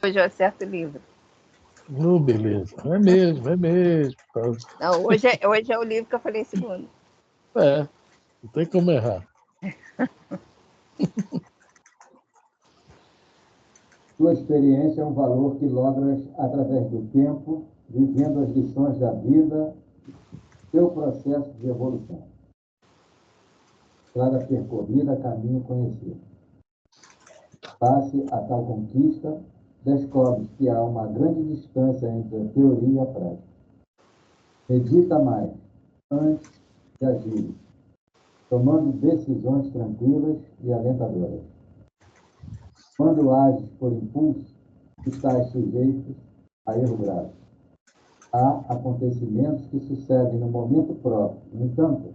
Hoje eu acerto o livro. Beleza. É mesmo, é mesmo. Não, hoje é o livro que eu falei segundo. Não tem como errar. Sua experiência é um valor que logras através do tempo, vivendo as lições da vida, seu processo de evolução. Estrada percorrida, caminho conhecido. Face a tal conquista, descobres que há uma grande distância entre a teoria e a prática. Medita mais, antes de agir, tomando decisões tranquilas e alentadoras. Quando ages por impulso, estás sujeito a erro grave. Há acontecimentos que sucedem no momento próprio. No entanto,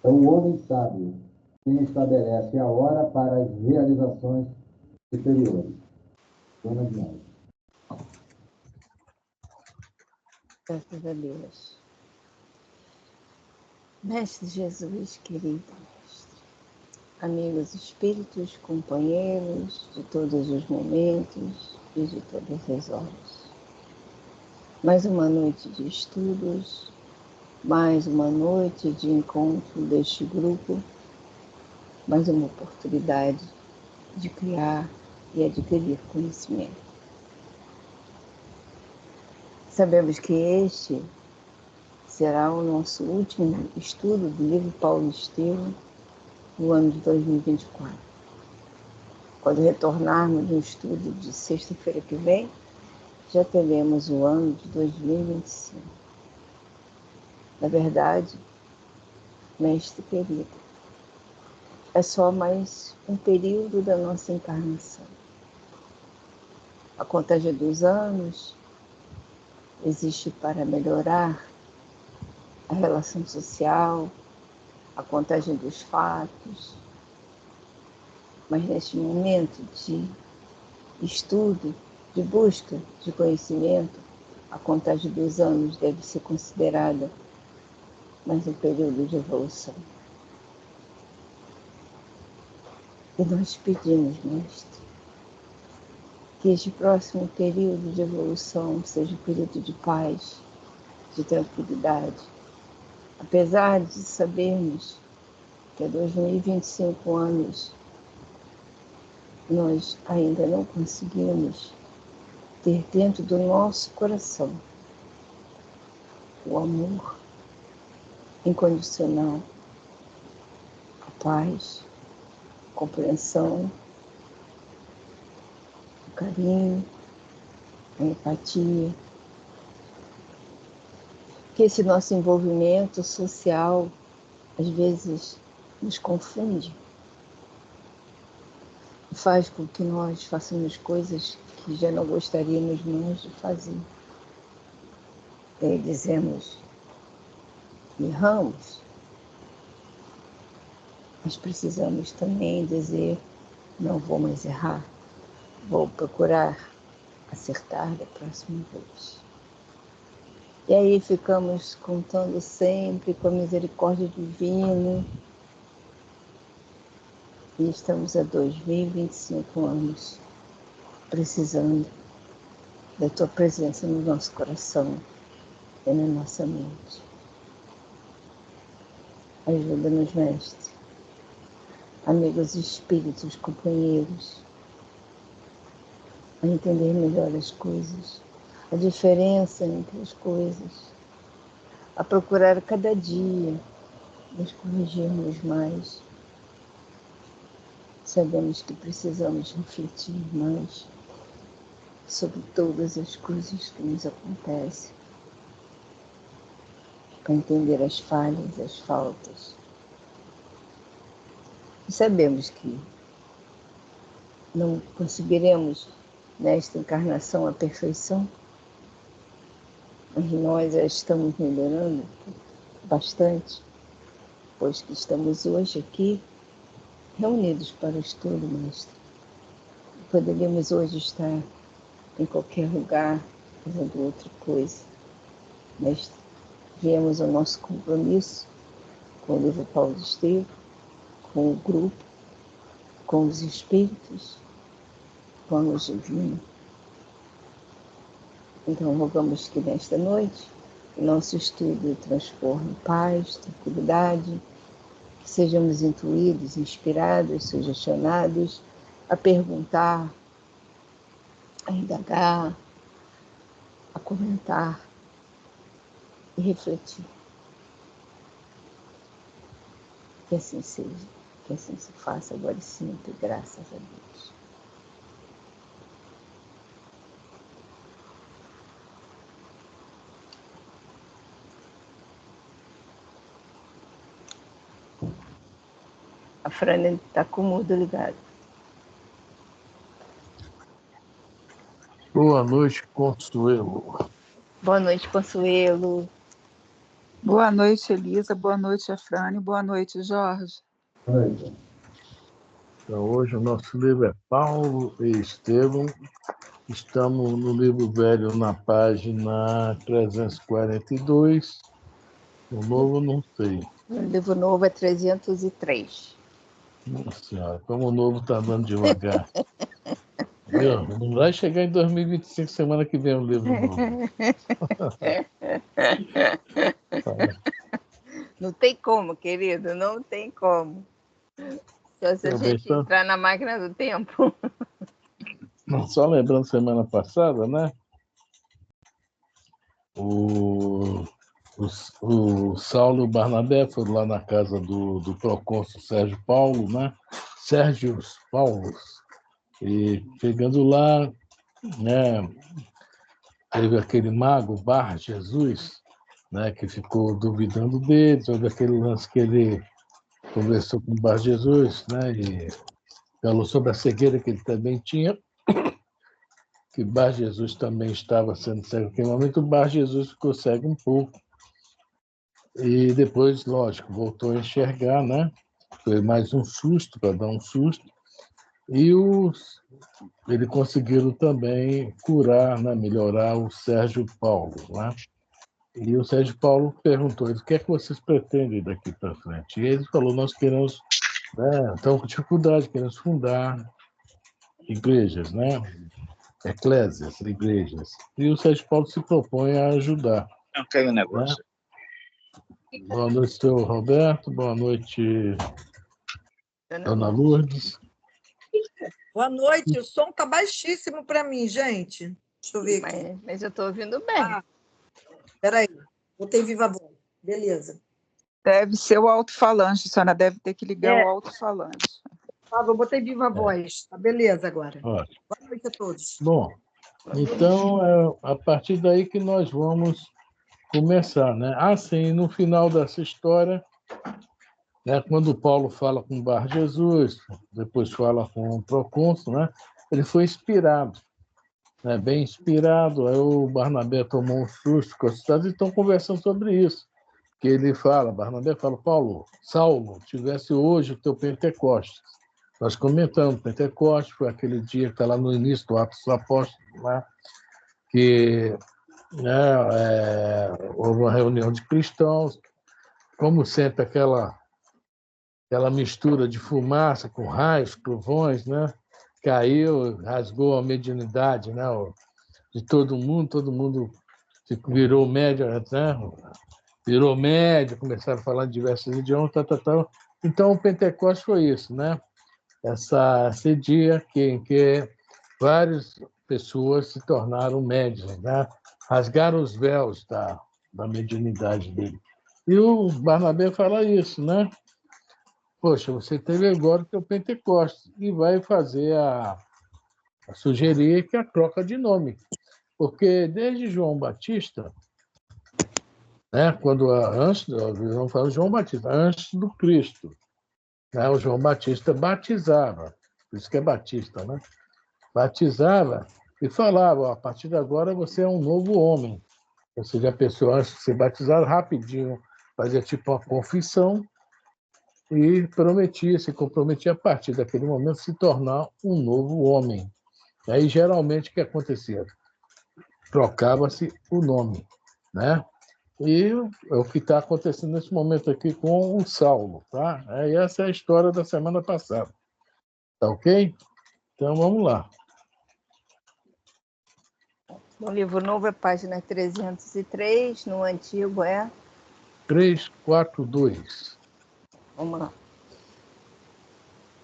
é o homem sábio quem estabelece a hora para as realizações superiores. Dona Diana. Graças a Deus. Mestre Jesus, querido Mestre, amigos espíritos, companheiros de todos os momentos e de todas as horas. Mais uma noite de estudos, mais uma noite de encontro deste grupo, mais uma oportunidade de criar e adquirir conhecimento. Sabemos que este será o nosso último estudo do livro Paulo Estevam no ano de 2024. Quando retornarmos no estudo de sexta-feira que vem, já teremos o ano de 2025. Na verdade, mestre querido, é só mais um período da nossa encarnação. A contagem dos anos existe para melhorar a relação social, a contagem dos fatos, mas neste momento de estudo, de busca de conhecimento, a contagem dos anos deve ser considerada mais um período de evolução. E nós pedimos, mestre, que este próximo período de evolução seja um período de paz, de tranquilidade. Apesar de sabermos que há 2025 anos nós ainda não conseguimos ter dentro do nosso coração o amor incondicional, a paz, a compreensão, o carinho, a empatia, que esse nosso envolvimento social às vezes nos confunde, faz com que nós façamos coisas que já não gostaríamos mais de fazer. E aí dizemos, erramos, mas precisamos também dizer, não vou mais errar, vou procurar acertar da próxima vez. E aí ficamos contando sempre com a misericórdia divina. E estamos há 2025 anos precisando da tua presença no nosso coração e na nossa mente. Ajuda-nos, mestre, amigos espíritos, companheiros, a entender melhor as coisas, a diferença entre as coisas, a procurar cada dia nos corrigirmos mais. Sabemos que precisamos refletir mais sobre todas as coisas que nos acontecem, para entender as falhas, as faltas. E sabemos que não conseguiremos nesta encarnação a perfeição, mas nós já estamos melhorando bastante, pois que estamos hoje aqui reunidos para o estudo, mestre. Poderíamos hoje estar em qualquer lugar fazendo outra coisa, mas viemos ao nosso compromisso com o livro Paulo Estevam, com o grupo, com os espíritos, com a luz divina, Então, rogamos que nesta noite o nosso estudo transforme em paz, tranquilidade, que sejamos intuídos, inspirados, sugestionados a perguntar, a indagar, a comentar e refletir. Que assim seja, que assim se faça agora e sempre, graças a Deus. A Frânia está com o mudo ligado. Boa noite, Consuelo. Boa noite, Consuelo. Boa noite, Elisa. Boa noite, Afrânio. Boa noite, Jorge. Oi. Então, hoje o nosso livro é Paulo e Estevão. Estamos no livro velho, na página 342. O novo, não sei. O livro novo é 303. Nossa Senhora, como o novo está andando devagar. Meu, não vai chegar em 2025, semana que vem, o livro novo. Não tem como, querido, não tem como. Só se a gente entrar na máquina do tempo. Só lembrando, semana passada, né? O Saulo e o Barnabé foram lá na casa do procônsul Sérgio Paulo, né? Sérgio Paulo. E chegando lá, né? Teve aquele mago, Bar Jesus, né? Que ficou duvidando deles. Houve aquele lance que ele conversou com o Bar Jesus, né? E falou sobre a cegueira que ele também tinha, que Bar Jesus também estava sendo cego naquele momento. O Bar Jesus ficou cego um pouco. E depois, lógico, voltou a enxergar, né? Foi mais um susto, para dar um susto. E eles conseguiram também curar, né? Melhorar o Sérgio Paulo, né? E o Sérgio Paulo perguntou: o que é que vocês pretendem daqui para frente? E ele falou: nós queremos, né? Estamos com dificuldade, queremos fundar igrejas, né? Eclésias, igrejas. E o Sérgio Paulo se propõe a ajudar. Não caiu o negócio. Né? Boa noite, senhor Roberto. Boa noite, Dona Lourdes. Boa noite. O som está baixíssimo para mim, gente. Deixa eu ver aqui. Mas eu estou ouvindo bem. Espera aí. Botei viva voz. Beleza. Deve ser o alto-falante, a senhora deve ter que ligar o alto-falante. Eu botei viva voz. Tá beleza agora. Ótimo. Boa noite a todos. Bom, então é a partir daí que nós vamos começar, né? Assim, no final dessa história, né, quando Paulo fala com Bar Jesus, depois fala com o procônsul, né? Ele foi inspirado, né? Bem inspirado. Aí o Barnabé tomou um susto com a cidade e estão conversando sobre isso. Que ele fala, Barnabé fala: Paulo, Saulo, tivesse hoje o teu Pentecostes. Nós comentamos, Pentecostes foi aquele dia que está lá no início do Atos dos Apóstolos, né? Que, né, houve uma reunião de cristãos, como sempre, aquela mistura de fumaça com raios, trovões, né? Caiu, rasgou a mediunidade, né? De todo mundo virou médio, né? Virou médio, começaram a falar de diversos idiomas, tal. Então, o Pentecostes foi isso, né? Esse dia em que várias pessoas se tornaram médiuns, né? Rasgaram os véus da mediunidade dele. E o Barnabé fala isso, né? Poxa, você teve agora o teu Pentecostes e vai fazer a sugerir que a troca de nome. Porque desde João Batista, né, vamos falar de João Batista, antes do Cristo, né, o João Batista batizava, por isso que é Batista, né? Batizava e falava: a partir de agora você é um novo homem. Ou seja, a pessoa, antes de ser batizada, rapidinho fazia tipo uma confissão e se comprometia a partir daquele momento se tornar um novo homem. Aí, geralmente, o que acontecia? Trocava-se o nome, né? E é o que está acontecendo nesse momento aqui com o Saulo, tá? Essa é a história da semana passada. Tá ok? Então, vamos lá. No livro novo é página 303, no antigo é... 342. Vamos lá.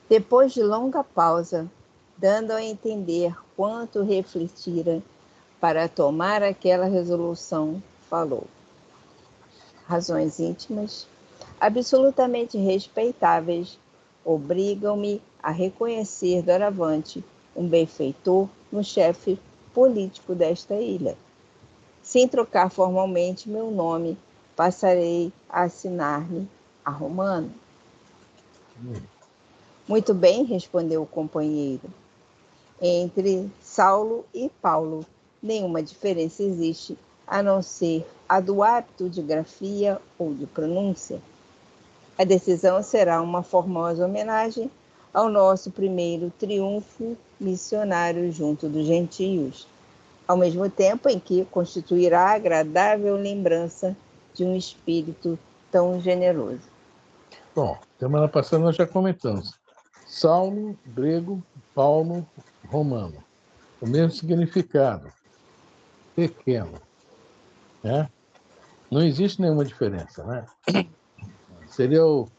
Depois de longa pausa, dando a entender quanto refletira para tomar aquela resolução, falou. Razões íntimas, absolutamente respeitáveis, obrigam-me a reconhecer doravante um benfeitor no chefe político desta ilha. Sem trocar formalmente meu nome, passarei a assinar-me a Romano. Muito bem, respondeu o companheiro. Entre Saulo e Paulo, nenhuma diferença existe, a não ser a do hábito de grafia ou de pronúncia. A decisão será uma formosa homenagem ao nosso primeiro triunfo missionário junto dos gentios, ao mesmo tempo em que constituirá agradável lembrança de um espírito tão generoso. Bom, semana passada nós já comentamos. Saulo, grego, Paulo, romano. O mesmo significado. Pequeno. Né? Não existe nenhuma diferença. Né? Seria o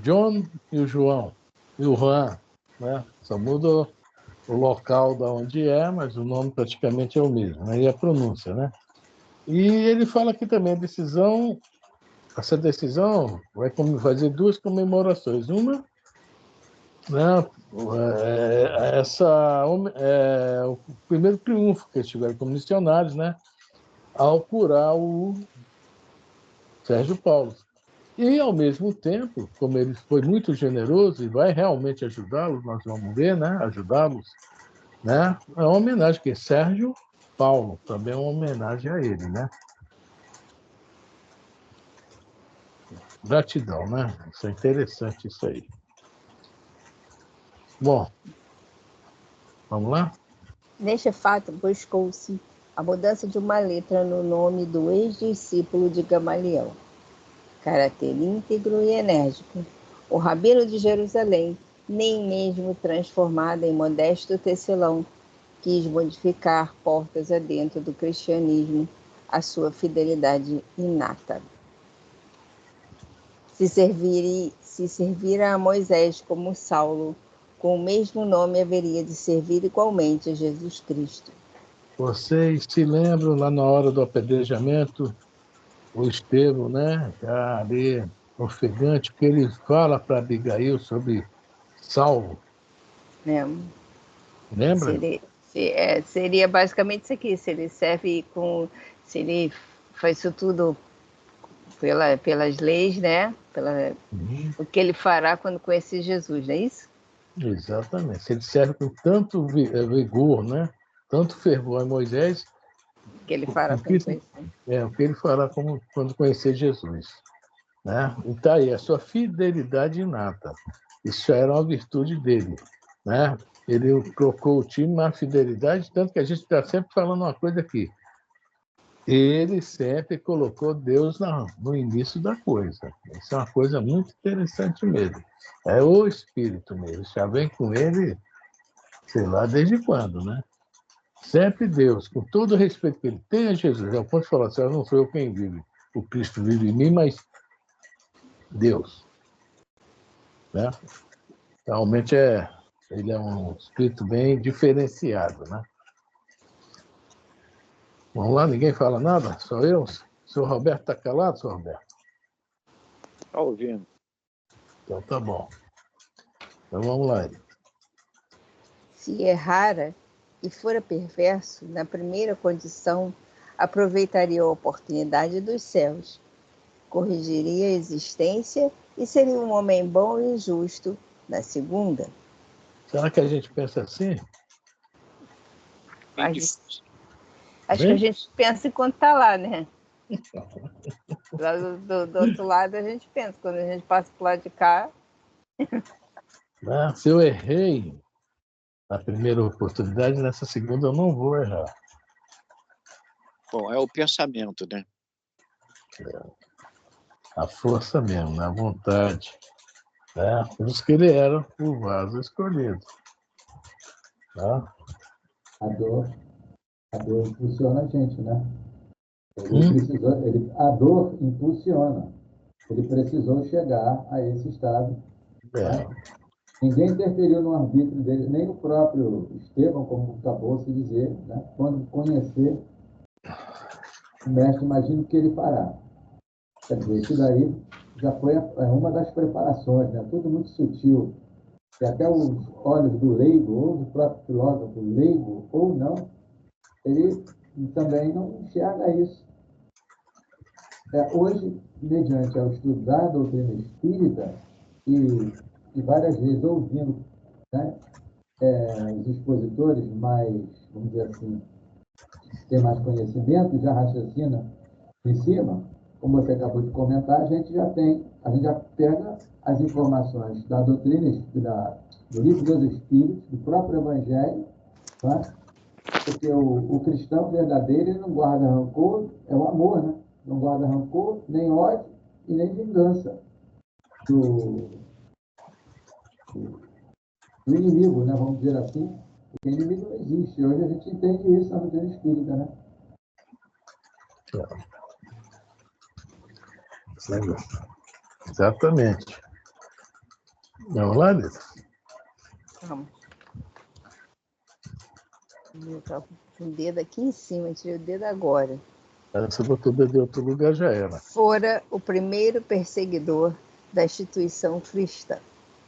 John e o João. E o Juan. Né? Só muda o local da onde é, mas o nome praticamente é o mesmo. Né? E a pronúncia. Né? E ele fala aqui também a decisão... Essa decisão vai fazer duas comemorações. Uma, né, o primeiro triunfo que eles tiveram como missionários, né, ao curar o Sérgio Paulo. E, ao mesmo tempo, como ele foi muito generoso e vai realmente ajudá-los, nós vamos ver, né, ajudá-los, né, é uma homenagem, que Sérgio Paulo também é uma homenagem a ele, né? Gratidão, né? Isso é interessante, isso aí. Bom, vamos lá? Neste fato, buscou-se a mudança de uma letra no nome do ex-discípulo de Gamaliel. Caráter íntegro e enérgico, o rabino de Jerusalém, nem mesmo transformado em modesto tecelão, quis modificar portas adentro do cristianismo a sua fidelidade inata. Se servira a Moisés como Saulo, com o mesmo nome haveria de servir igualmente a Jesus Cristo. Vocês se lembram lá na hora do apedrejamento, o Estevão, né? Já ali, ofegante, que ele fala para Abigail sobre Saulo. Né? Lembra? Seria basicamente isso aqui, se ele faz isso tudo pelas leis, né? O que ele fará quando conhecer Jesus, não é isso? Exatamente. Se ele serve com tanto vigor, né? Tanto fervor a Moisés, O que ele fará o quando que, conhecer. o que ele fará quando conhecer Jesus. Né? E está aí, a sua fidelidade inata. Isso já era uma virtude dele. Né? Ele colocou o time na fidelidade, tanto que a gente está sempre falando uma coisa aqui. Ele sempre colocou Deus no início da coisa. Isso é uma coisa muito interessante mesmo. É o Espírito mesmo. Já vem com ele, sei lá desde quando, né? Sempre Deus, com todo o respeito que ele tem a Jesus. Eu posso falar assim, não sou eu quem vive, o Cristo vive em mim, mas Deus. Né? Realmente ele é um espírito bem diferenciado, né? Vamos lá, ninguém fala nada? Só eu? O senhor Roberto está calado, senhor Roberto? Está ouvindo. Então tá bom. Então vamos lá. Se errara e fora perverso, na primeira condição, aproveitaria a oportunidade dos céus, corrigiria a existência e seria um homem bom e justo na segunda. Será que a gente pensa assim? Acho que a gente pensa enquanto está lá, né? Lá do outro lado a gente pensa, quando a gente passa para o lado de cá. Se eu errei na primeira oportunidade, nessa segunda eu não vou errar. Bom, é o pensamento, né? A força mesmo, a vontade. Né? Por isso que ele era o vaso escolhido. Tá? A dor A dor impulsiona a gente, né? A dor impulsiona. Ele precisou chegar a esse estado. Né? Ninguém interferiu no arbítrio dele, nem o próprio Estevão, como acabou de dizer, né? Quando conhecer o mestre, imagina o que ele fará. Quer dizer, isso daí já foi uma das preparações, né? Tudo muito sutil. E até os olhos do leigo, ou do próprio filósofo leigo, ou não, ele também não enxerga isso. Hoje, mediante ao estudo da doutrina espírita, e várias vezes ouvindo, né, os expositores mais, vamos dizer assim, tem mais conhecimento, já raciocina em cima, como você acabou de comentar, a gente já pega as informações da doutrina, do livro dos Espíritos, do próprio Evangelho, tá? Porque o cristão verdadeiro ele não guarda rancor, é o amor, né? Não guarda rancor, nem ódio e nem vingança do inimigo, né? Vamos dizer assim, porque inimigo não existe. Hoje a gente entende isso na doutrina espírita, né? Exatamente. Vamos lá, Lisa? Vamos. Eu estava com o dedo aqui em cima, tirei o dedo agora. Se botou o dedo em outro lugar, já era. Fora o primeiro perseguidor da instituição cristã.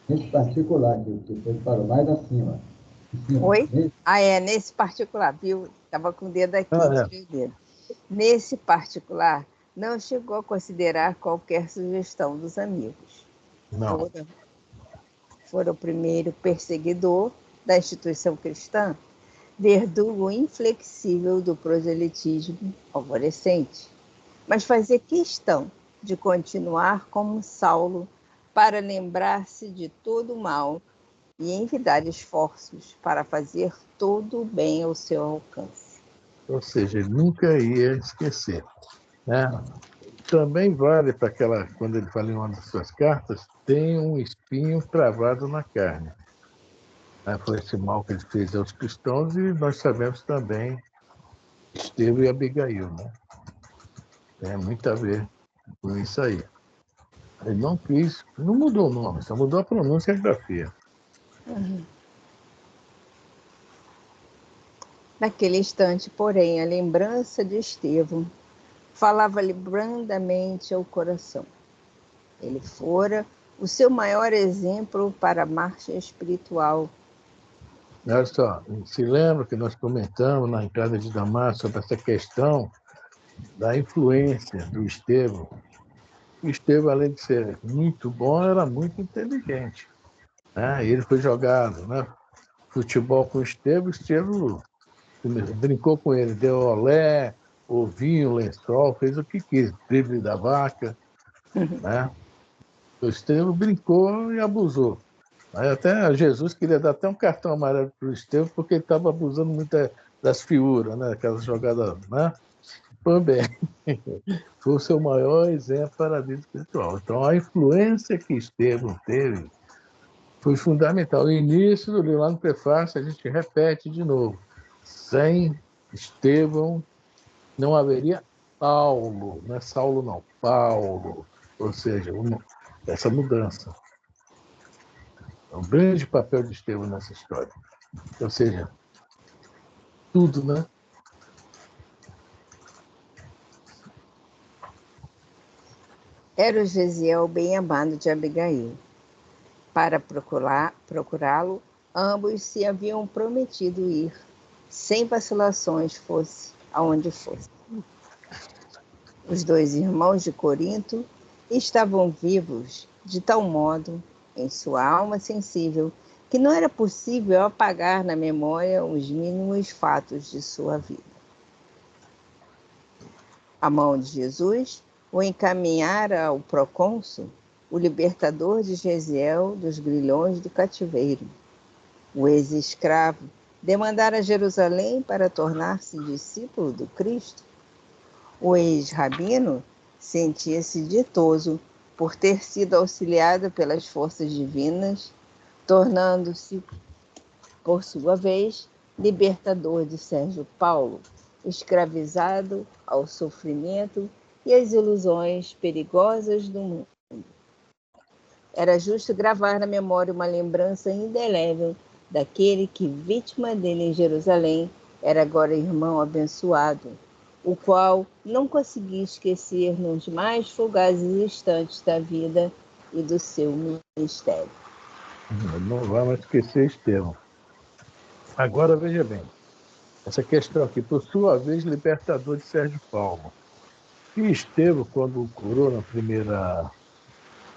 Nesse particular, que foi para o mais acima. Oi? Nesse particular, viu? Estava com o dedo aqui, tirei o dedo. Nesse particular, não chegou a considerar qualquer sugestão dos amigos. Não. Fora o primeiro perseguidor da instituição cristã, verdugo inflexível do proselitismo alvorecente, mas fazia questão de continuar como Saulo para lembrar-se de todo o mal e envidar esforços para fazer todo o bem ao seu alcance. Ou seja, ele nunca ia esquecer. Né? Também vale para aquela, quando ele fala em uma das suas cartas, tem um espinho cravado na carne. Foi esse mal que ele fez aos cristãos e nós sabemos também Estevão e Abigail. Né? Tem muito a ver com isso aí. Ele não quis, não mudou o nome, só mudou a pronúncia e a grafia. Naquele instante, porém, a lembrança de Estevão falava-lhe brandamente ao coração. Ele fora o seu maior exemplo para a marcha espiritual. Olha só, se lembra que nós comentamos na entrada de Damasco sobre essa questão da influência do Estevão. O Estevão, além de ser muito bom, era muito inteligente. Né? E ele foi jogado, né? Futebol com o Estevão brincou com ele, deu olé, ovinho, lençol, fez o que quis, drible da vaca. Né? O Estevão brincou e abusou. Aí até Jesus queria dar até um cartão amarelo para o Estevão, porque ele estava abusando muito das figuras, né? Aquelas jogadas. Né? Também. Foi o seu maior exemplo para a vida espiritual. Então, a influência que Estevão teve foi fundamental. No início do livro, lá no prefácio, a gente repete de novo. Sem Estevão, não haveria Paulo. Não é Saulo, não. Paulo. Ou seja, essa mudança. É um grande papel de Estevão nessa história. Ou seja, tudo, né? Era o Gesiel bem amado de Abigail. Para procurá-lo, ambos se haviam prometido ir, sem vacilações, fosse aonde fosse. Os dois irmãos de Corinto estavam vivos de tal modo, em sua alma sensível, que não era possível apagar na memória os mínimos fatos de sua vida. A mão de Jesus o encaminhara ao procônsul, o libertador de Gesiel dos grilhões do cativeiro. O ex-escravo demandara Jerusalém para tornar-se discípulo do Cristo. O ex-rabino sentia-se ditoso por ter sido auxiliado pelas forças divinas, tornando-se, por sua vez, libertador de Sérgio Paulo, escravizado ao sofrimento e às ilusões perigosas do mundo. Era justo gravar na memória uma lembrança indelével daquele que, vítima dele em Jerusalém, era agora irmão abençoado, o qual não conseguia esquecer nos mais fugazes instantes da vida e do seu ministério. Não vamos esquecer Estevão. Agora, veja bem, essa questão aqui, por sua vez, libertador de Sérgio Paulo. E Estevão, quando curou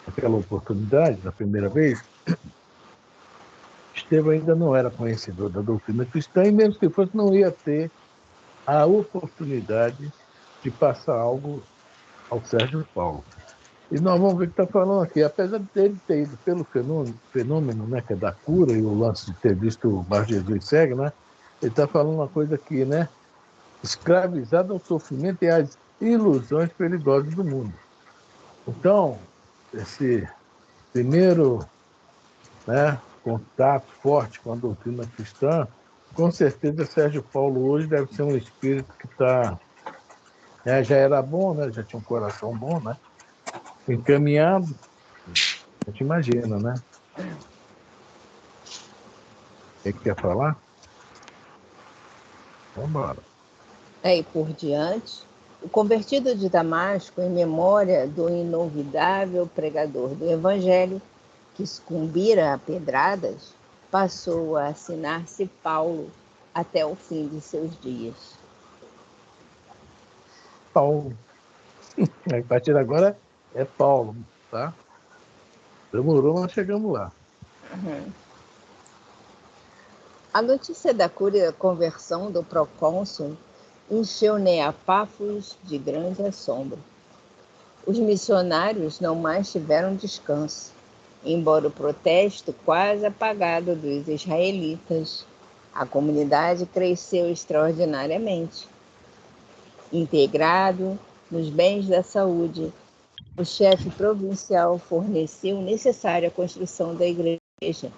naquela oportunidade, da primeira vez, Estevão ainda não era conhecedor da doutrina cristã e, mesmo que fosse, não ia ter a oportunidade de passar algo ao Sérgio Paulo. E nós vamos ver o que está falando aqui. Apesar dele ter ido pelo fenômeno, né, que é da cura, e o lance de ter visto o Bar Jesus Segue, né, ele está falando uma coisa aqui, né? Escravizado ao sofrimento e às ilusões perigosas do mundo. Então, esse primeiro, né, contato forte com a doutrina cristã, com certeza Sérgio Paulo hoje deve ser um espírito que está, né, já era bom, né, já tinha um coração bom, né, encaminhado, a gente imagina, né? O que quer falar? Vamos embora. Aí por diante, o convertido de Damasco, em memória do inovidável pregador do Evangelho, que sucumbira a pedradas, passou a assinar-se Paulo até o fim de seus dias. Paulo. A partir de agora é Paulo, tá? Demorou, mas chegamos lá. Uhum. A notícia da cura e da conversão do procônsul encheu Neapáfos de grande assombro. Os missionários não mais tiveram descanso, embora o protesto quase apagado dos israelitas. A comunidade cresceu extraordinariamente. Integrado nos bens da saúde, o chefe provincial forneceu o necessário à construção da igreja.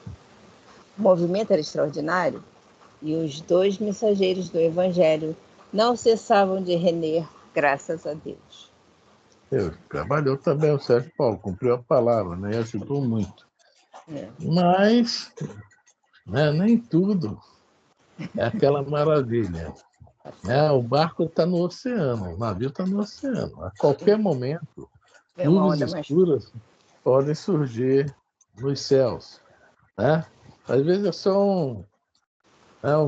O movimento era extraordinário e os 2 mensageiros do Evangelho não cessavam de render graças a Deus. Trabalhou também o Sérgio Paulo, cumpriu a palavra, né? E ajudou muito. É. Mas, né, nem tudo é aquela maravilha. Né? O barco está no oceano, o navio está no oceano. A qualquer momento, É uma nuvens onda mais. escuras podem surgir nos céus. Né? Às vezes é só um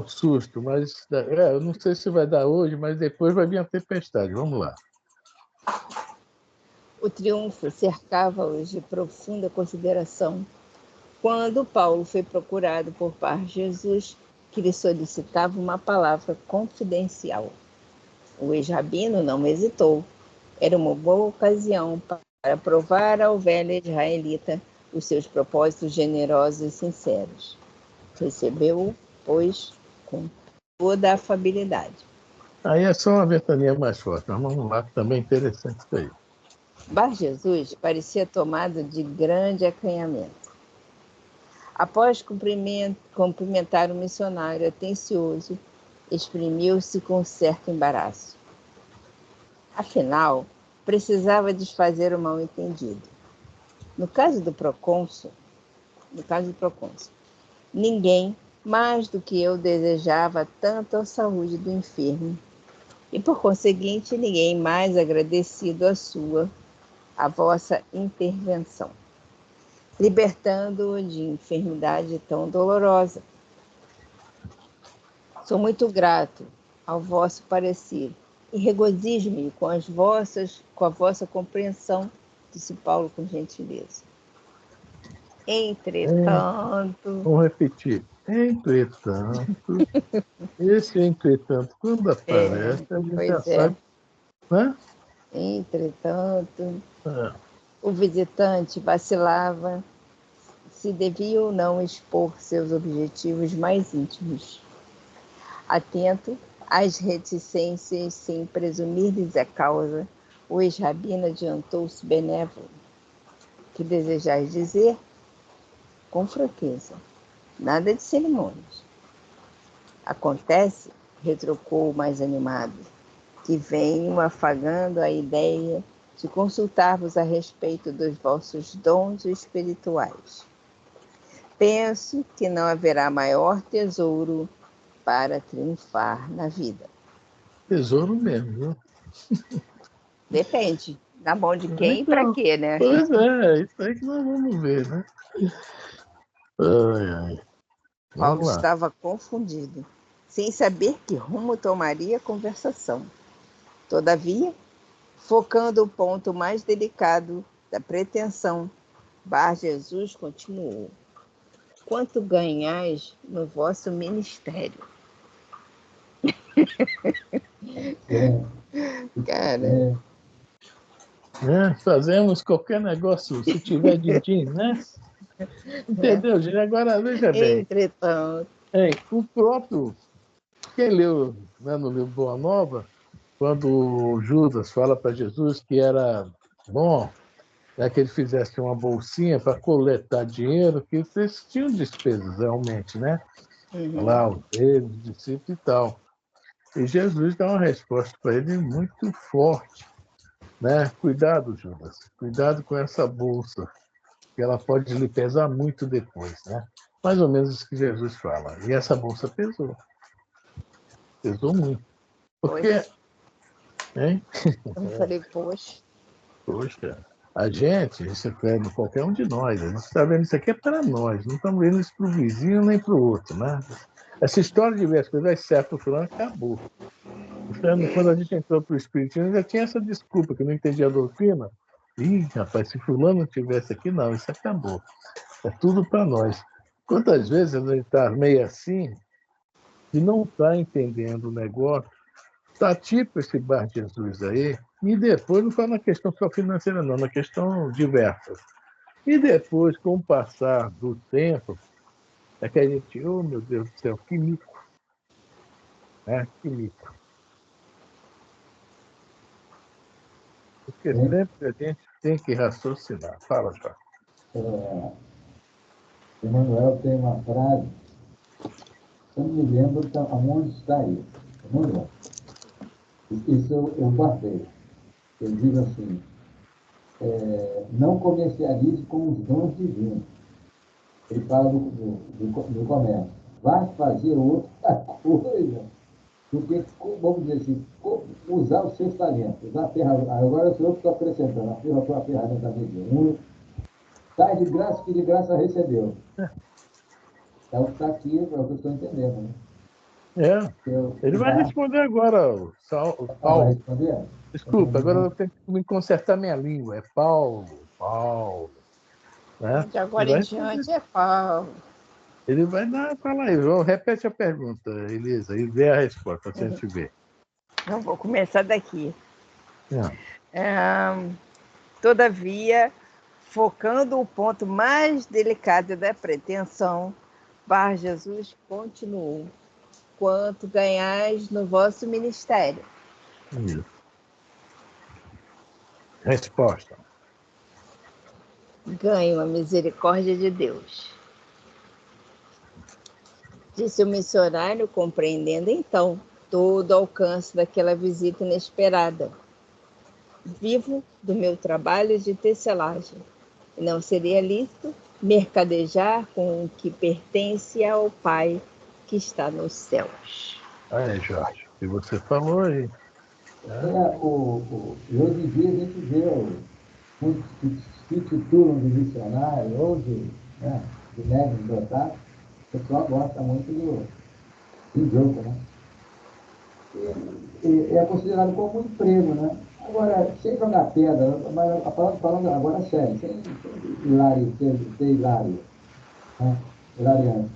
susto, mas eu não sei se vai dar hoje, mas depois vai vir a tempestade. Vamos lá. O triunfo cercava-os de profunda consideração quando Paulo foi procurado por Bar Jesus, que lhe solicitava uma palavra confidencial. O ex-rabino não hesitou. Era uma boa ocasião para provar ao velho israelita os seus propósitos generosos e sinceros. Recebeu-o, pois, com toda a afabilidade. Aí é só uma ventania mais forte, mas vamos lá, que também é interessante isso aí. Bar Jesus parecia tomado de grande acanhamento. Após cumprimentar o missionário atencioso, exprimiu-se com certo embaraço. Afinal, precisava desfazer o mal-entendido. No caso do procônsul, ninguém mais do que eu desejava tanto a saúde do enfermo, e por conseguinte, ninguém mais agradecido a vossa intervenção, libertando-o de enfermidade tão dolorosa. Sou muito grato ao vosso parecer e regozijo-me com a vossa compreensão, disse Paulo com gentileza. Entretanto... Vamos repetir. Entretanto, esse entretanto, quando aparece, a gente já sabe, né? Entretanto, o visitante vacilava se devia ou não expor seus objetivos mais íntimos. Atento às reticências sem presumir-lhes a causa, o ex-rabino adiantou-se benévolo. Que desejais dizer? Com franqueza, nada de cerimônias. Acontece retrucou o mais animado, que venho afagando a ideia de consultar-vos a respeito dos vossos dons espirituais. Penso que não haverá maior tesouro para triunfar na vida. Tesouro mesmo, viu? Depende. Na mão de quem e para Então, quê, né? pois é, isso aí que nós vamos ver, né? Ai, ai. Paulo Vamos lá. estava confundido, sem saber que rumo tomaria a conversação. Todavia, focando o ponto mais delicado da pretensão, Bar Jesus continuou. Quanto ganhais no vosso ministério? Cara, Fazemos qualquer negócio, se tiver din-din, né? Entendeu, gente? Agora, veja bem. entretanto, O próprio, quem leu, né, no livro Boa Nova, quando o Judas fala para Jesus que era bom, né, que ele fizesse uma bolsinha para coletar dinheiro, que eles tinham despesas realmente, né? Lá, os discípulos e tal. E Jesus dá uma resposta para ele muito forte, né? Cuidado, Judas, cuidado com essa bolsa, que ela pode lhe pesar muito depois, né? Mais ou menos isso que Jesus fala. E essa bolsa pesou muito. Porque, hein? eu falei, poxa, Poxa, a gente, isso é qualquer um de nós, a gente está vendo isso aqui é para nós, não estamos vendo isso para o vizinho nem para o outro, né? Essa história de ver as coisas certas para o fulano acabou. Quando a gente entrou para o Espiritismo, já tinha essa desculpa, que eu não entendia a doutrina. Ih, rapaz, se fulano tivesse aqui, não, isso acabou. É tudo para nós. Quantas vezes a gente está meio assim e não está entendendo o negócio, está tipo esse Bar Jesus aí, e depois não fala na questão só financeira, não, na questão diversa. E depois, com o passar do tempo, é que a gente, oh meu Deus do céu, que mico, né? Que mico. Porque sempre a gente tem que raciocinar. Fala, Jorge. Emmanuel tem uma frase, eu não me lembro aonde está isso. Emmanuel, isso eu guardei. Ele diz assim, não comercialize com os dons divinos. Ele fala do comércio. Vai fazer outra coisa do que, vamos dizer assim, usar os seus talentos. Usar a ferramenta. Agora sou eu que estou acrescentando. A ferramenta mediúnica. Sai de graça que de graça recebeu. É o que está aqui, é o que eu estou entendendo. Né? Ele vai responder agora, o Vai Paulo. responder? Desculpa, agora eu tenho que me consertar minha língua. É Paulo. Né? de agora em diante é Paulo. Ele vai dar, fala aí, repete a pergunta, Elisa, e vê a resposta, se a gente vê. Não vou começar daqui. É. Todavia, focando o ponto mais delicado da pretensão, Bar Jesus continuou. Quanto ganhais no vosso ministério? Isso. Resposta. Ganho a misericórdia de Deus. Disse o missionário, compreendendo então todo o alcance daquela visita inesperada. Vivo do meu trabalho de tecelagem. Não seria lícito mercadejar com o que pertence ao Pai que está nos céus. Aí, Jorge, o que você falou aí. E hoje em dia a gente vê muitos que se titulam de missionário ou de médicos dotados, o pessoal gosta muito do jogo, né? E é considerado como um emprego, né? Agora, sem jogar pedra, mas falando agora sério, sem ser hilário, né? Hilariante.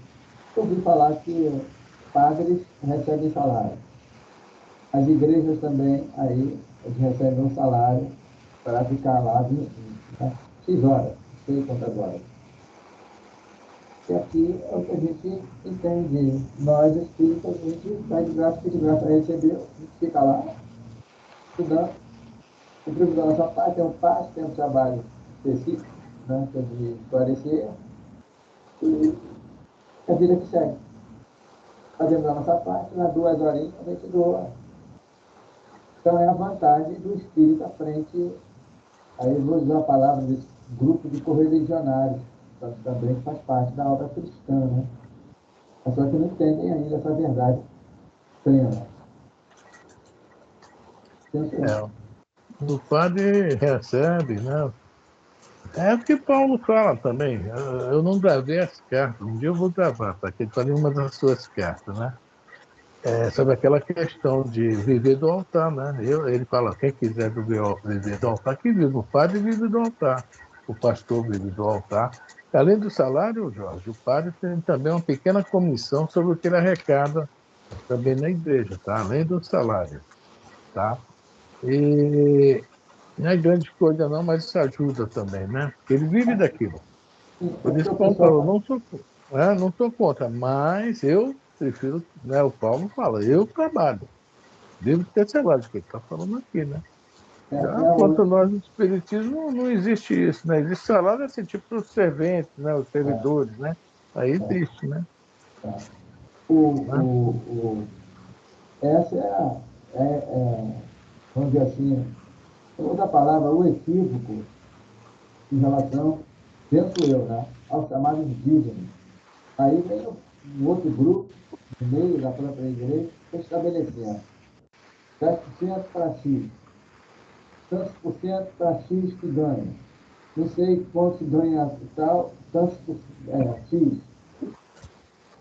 Eu ouvi falar que padres recebem salário. As igrejas também, aí, eles recebem um salário para ficar lá X horas, não sei quantas horas. E aqui é o que a gente entende. Nós, espíritas, a gente vai de graça, que de graça recebeu, a gente fica lá, estudando, cumprimos a nossa parte, tem um passo, tem um trabalho específico, né, que é de esclarecer, e a vida que segue. fazemos a nossa parte, nas 2 horinhas a gente doa. Então é a vantagem do espírito à frente. Aí eu vou usar a palavra desse grupo de correligionários, também faz parte da obra cristã, né? Mas só que não entendem ainda essa verdade plena. Penso isso. O padre recebe, né? É o que Paulo fala também. Eu não gravei as cartas, um dia eu vou gravar, para que ele fale uma das suas cartas, né? Sobre aquela questão de viver do altar, né? Ele fala, quem quiser viver do altar, que vive. O padre vive do altar, o pastor vive do altar. Além do salário, Jorge, o padre tem também uma pequena comissão sobre o que ele arrecada também na igreja, tá? Além do salário, tá? E não é grande coisa não, mas isso ajuda também, né? Porque ele vive daquilo. É Por porque isso o Paulo falou, pessoal... não sou contra, mas eu prefiro, né? O Paulo fala, eu trabalho. Devo ter salário de que ele está falando aqui, né? Já hoje, quanto nós, no Espiritismo, não existe isso, né? Existe salário assim, tipo os serventes, né? Os servidores, né? Aí existe, né? o, Né? o, o, essa vamos dizer assim, outra palavra, o equívoco em relação, penso eu, né, aos chamados dízimos. Aí vem um outro grupo, no meio da própria igreja, estabelecendo 10% para X, tantos por cento para X que ganha. Não sei quanto se ganha e tal, tantos por X.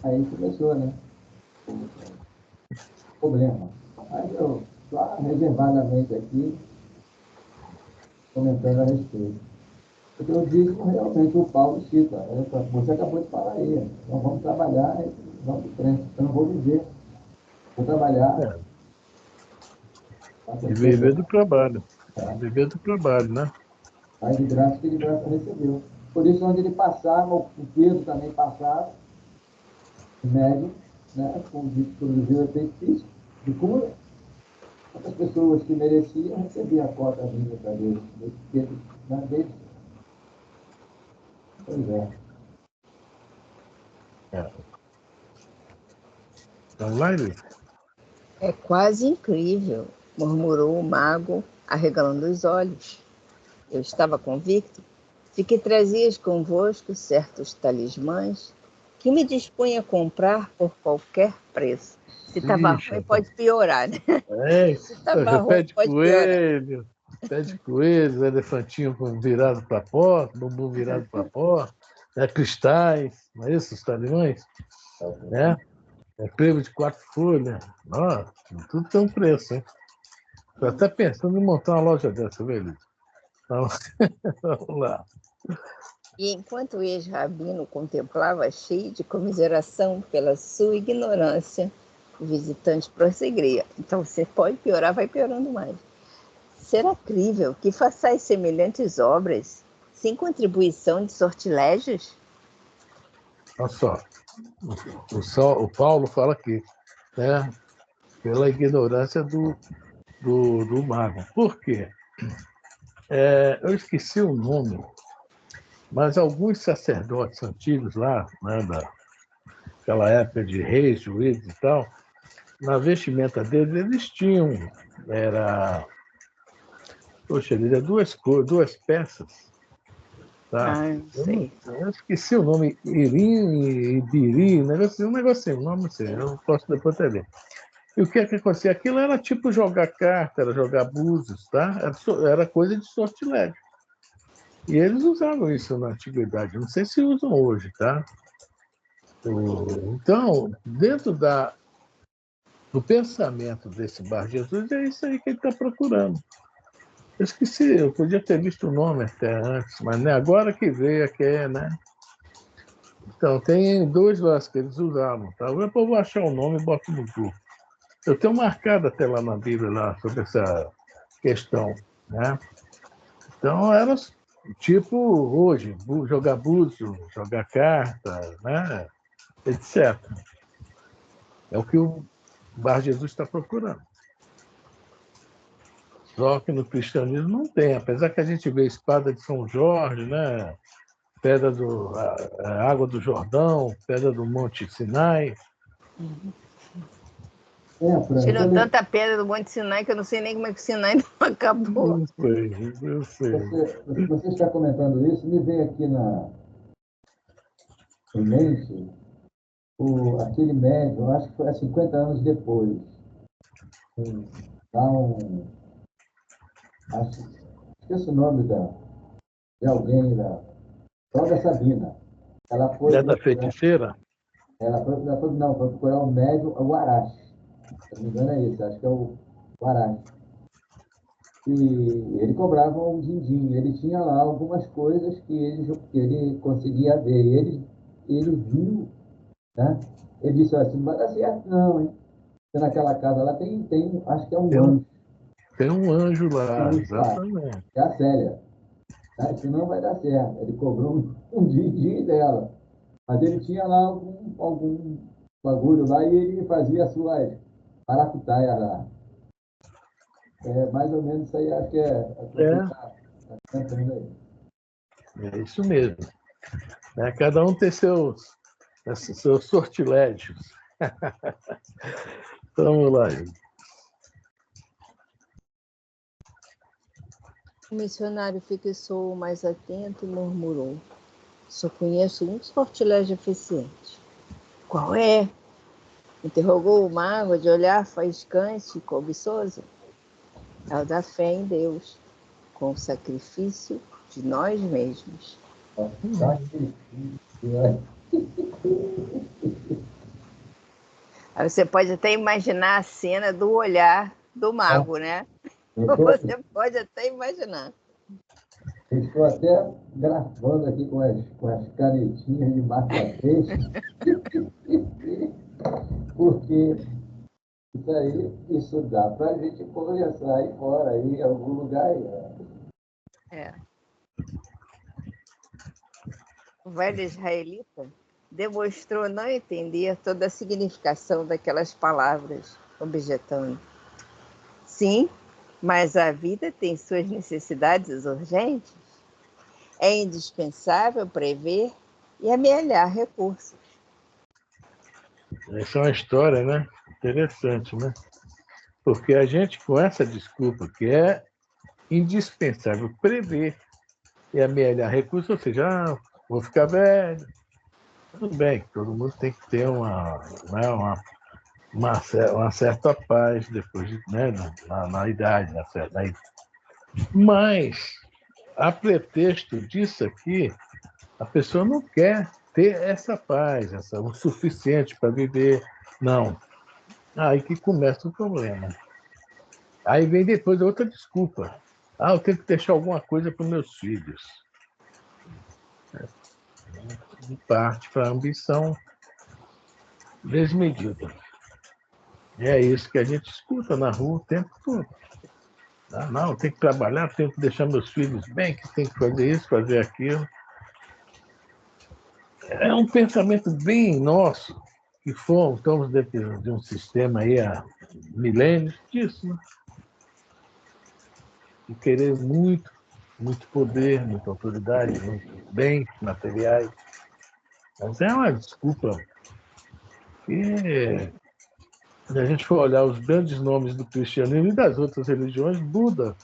Aí começou, né? O problema. Aí eu, só reservadamente aqui, comentando a respeito. Porque o dízimo realmente o Paulo cita. Você acabou de falar aí. Nós vamos trabalhar, vamos de frente. Eu não vou viver. Vou trabalhar. É, e viver do trabalho. Viver do trabalho, né? Aí de graça que de graça recebeu. Por isso, onde ele passava, o Pedro também passava, em médio, né, como produziu efeito físico, de cura. As pessoas que mereciam recebiam a cota vinda para Deus. Pedro, né, deles. Pois é. É. Então, lá ele... É quase incrível, murmurou o mago, arregalando os olhos. Eu estava convicto de que trazias convosco certos talismãs que me dispunha a comprar por qualquer preço. Se estava Ixi, ruim, pode piorar, né? Se isso, estava ruim, pode piorar. pé de coelho, elefantinho virado para a porta, bumbum virado para a porta, né? Cristais, não é isso, os talimões? Né? Creme de 4 folhas. Nossa, tudo tem um preço, hein? Estou até pensando em montar uma loja dessa, velho. Então, vamos lá. E enquanto o ex-rabino contemplava, cheio de comiseração pela sua ignorância, o visitante prosseguia. Então, você pode piorar, vai piorando mais. Será crível que façais semelhantes obras sem contribuição de sortilégios? Olha só, o Paulo fala aqui, né? Pela ignorância do mago. Por quê? Eu esqueci o nome, mas alguns sacerdotes antigos lá, né, daquela época de reis, juízes e tal, na vestimenta deles, eles tinham, era, poxa, ele é duas peças, tá? Ah, não sei. Eu esqueci o nome, Irim, Ibiri, um negocinho, não sei, eu posso depois até ver. E o que é que acontecia? Aquilo era tipo jogar carta, era jogar búzios, tá? Era coisa de sortilégio. E eles usavam isso na antiguidade, não sei se usam hoje, tá? Então, dentro do pensamento desse Bar Jesus, é isso aí que ele está procurando. Eu esqueci, eu podia ter visto o nome até antes, mas né, agora que veio aqui, né? Então, tem dois lá que eles usavam, tá? Depois eu vou achar o nome e boto no grupo. Eu tenho marcado até lá na Bíblia lá, sobre essa questão, né? Então, era tipo hoje, jogar búzio, jogar carta, né? Etc. É o que o Bar Jesus está procurando. Só que no cristianismo não tem, apesar que a gente vê a espada de São Jorge, né? A água do Jordão, pedra do Monte Sinai, Fran, Tiram tanta pedra do Monte Sinai que eu não sei nem como é que o Sinai não acabou. Eu sei. Você está comentando isso, me vem aqui em mente aquele médium, acho que foi há 50 anos depois. Lá esqueci o nome de alguém, da Cláudia Sabina. Ela foi É da procurar, feiticeira? não, foi procurar um médium, o Arache. Se não me engano é esse, acho que é o Arache. E ele cobrava um din-din. Ele tinha lá algumas coisas que ele conseguia ver. Ele viu, né? Ele disse assim, não vai dar certo não, hein? Porque naquela casa lá acho que é um anjo. Tem um anjo Um lá, anjo lá, exatamente. é a Célia. Né? Senão vai dar certo. Ele cobrou um din-din dela. Mas ele tinha lá algum bagulho lá e ele fazia as suas maracutaias lá. É mais ou menos isso aí, acho que é o que você É, está cantando aí. é isso mesmo. Né? Cada um tem seus sortilégios. Vamos lá. O missionário fixou mais atento e murmurou: só conheço um sortilégio eficiente. Qual é? Interrogou o mago de olhar faiscante e cobiçoso. É o da fé em Deus, com o sacrifício de nós mesmos. Aí você pode até imaginar a cena do olhar do mago, né? Você pode até imaginar. Eu estou até gravando aqui com as canetinhas de marca-texto, porque isso dá para a gente conversar aí fora, aí, em algum lugar aí. É. O velho israelita demonstrou não entender toda a significação daquelas palavras, objetando: sim, mas a vida tem suas necessidades urgentes. É indispensável prever e amealhar recursos. Essa é uma história, né? Interessante, né? Porque a gente, com essa desculpa, que é indispensável prever e amealhar recursos, ou seja, vou ficar velho. Tudo bem, todo mundo tem que ter né, uma certa paz depois né, na idade, Mas, a pretexto disso aqui, a pessoa não quer ter essa paz, o suficiente para viver. Não. Aí que começa o problema. Aí vem depois outra desculpa. Eu tenho que deixar alguma coisa para os meus filhos. Parte para a ambição desmedida. E é isso que a gente escuta na rua o tempo todo. Não, tem que trabalhar, tenho que deixar meus filhos bem, que tem que fazer isso, fazer aquilo. É um pensamento bem nosso, que estamos dentro de um sistema aí há milênios disso, né? De querer muito, muito poder, muita autoridade, muito bens materiais. Mas é uma desculpa que, se a gente for olhar os grandes nomes do cristianismo e das outras religiões, Buda,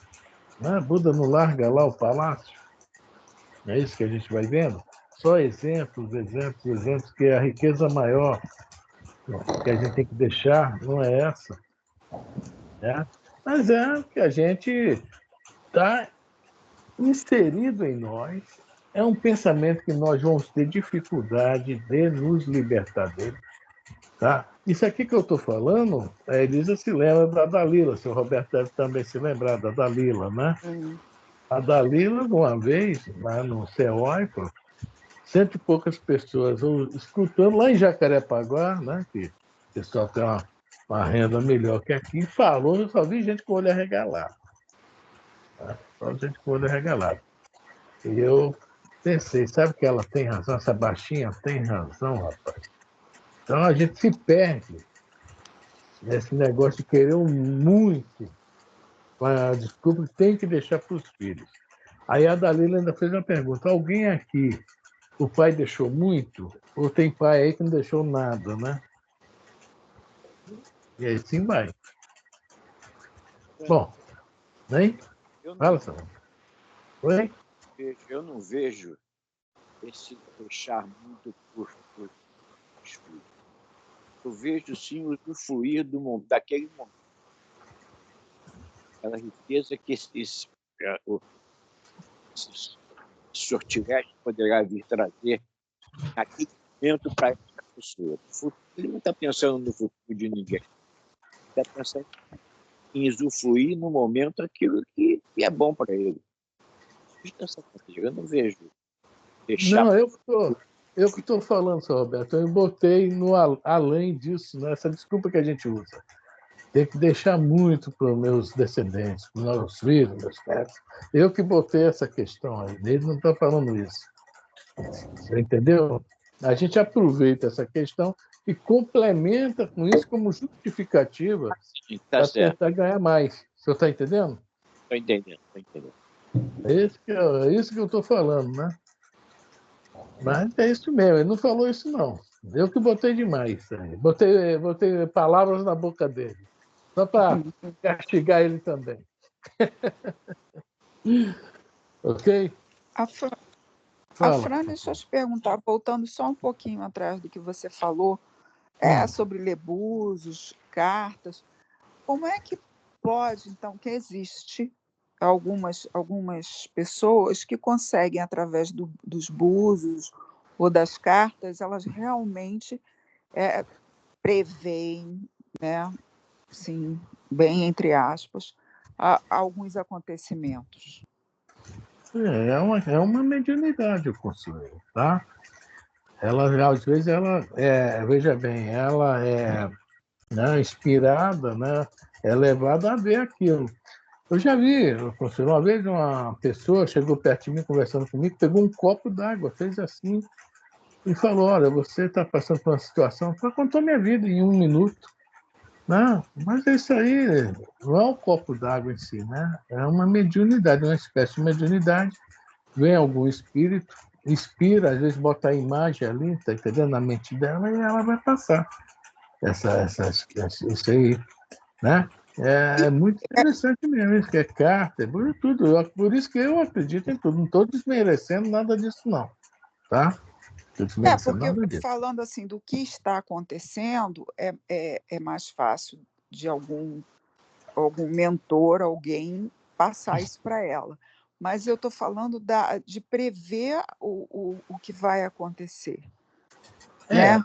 né? Buda não larga lá o palácio. É isso que a gente vai vendo? Só exemplos, exemplos, exemplos, que a riqueza maior que a gente tem que deixar não é essa, né? Mas é que a gente está inserido em nós, é um pensamento que nós vamos ter dificuldade de nos libertar dele. Tá? Isso aqui que eu estou falando, a Elisa se lembra da Dalila, o seu Roberto deve também se lembrar da Dalila, né? A Dalila, uma vez, lá no CEOIFA, 100 e poucas pessoas escutando lá em Jacarepaguá, né? Que o pessoal tem uma renda melhor que aqui, falou, eu só vi gente com o olho arregalado. Tá? Só gente com o olho arregalado. E eu pensei, sabe que ela tem razão, essa baixinha tem razão, rapaz. Então a gente se perde nesse negócio de querer muito, com a desculpa que tem que deixar para os filhos. Aí a Dalila ainda fez uma pergunta: alguém aqui, o pai deixou muito? Ou tem pai aí que não deixou nada, né? E aí sim vai. Bom, nem? Eu não, Fala, Samuel. Oi? eu não vejo esse deixar muito por espírito. Eu vejo, sim, o usufruir daquele momento. Aquela riqueza que esse sortilégio poderá vir trazer naquele momento para essa pessoa. Ele não está pensando no futuro de ninguém. Está pensando em usufruir no momento aquilo que é bom para ele. Eu não vejo deixar. Não, eu que estou falando, seu Roberto. Eu botei no além disso, nessa desculpa que a gente usa. Tem que deixar muito para os meus descendentes, para os meus filhos, meus netos. Eu que botei essa questão aí. Ele não está falando isso. Você entendeu? A gente aproveita essa questão e complementa com isso como justificativa Está para certo. tentar ganhar mais. O senhor está entendendo? Estou entendendo, estou entendendo. É isso que eu estou falando, né? Mas é isso mesmo, ele não falou isso, não. Eu que botei demais. Botei palavras na boca dele, só para castigar ele também. Ok? A Fala. Fran, deixa eu te perguntar, voltando só um pouquinho atrás do que você falou, sobre lebuzos, cartas. Como é que pode, então, que existe algumas pessoas que conseguem, através dos búzios ou das cartas, elas realmente preveem, né, sim, bem entre aspas, alguns acontecimentos? É uma mediunidade o conselho, tá? Ela, às vezes, veja bem, ela é, né, inspirada, né, é levada a ver aquilo. Eu já vi, conselho, uma vez uma pessoa chegou perto de mim, conversando comigo, pegou um copo d'água, fez assim, e falou: olha, você está passando por uma situação. Ela contou minha vida em 1 minuto. Não, mas isso aí não é um copo d'água em si, né? É uma mediunidade, uma espécie de mediunidade. Vem algum espírito, inspira, às vezes bota a imagem ali, tá entendendo? Na mente dela e ela vai passar isso aí, né? É muito interessante mesmo, isso que é carta, é tudo. Por isso que eu acredito em tudo. Não estou desmerecendo nada disso, não, tá? Estou desmerecendo Porque nada disso. falando assim do que está acontecendo, é mais fácil de algum mentor, alguém passar isso para ela. Mas eu estou falando de prever o que vai acontecer, né?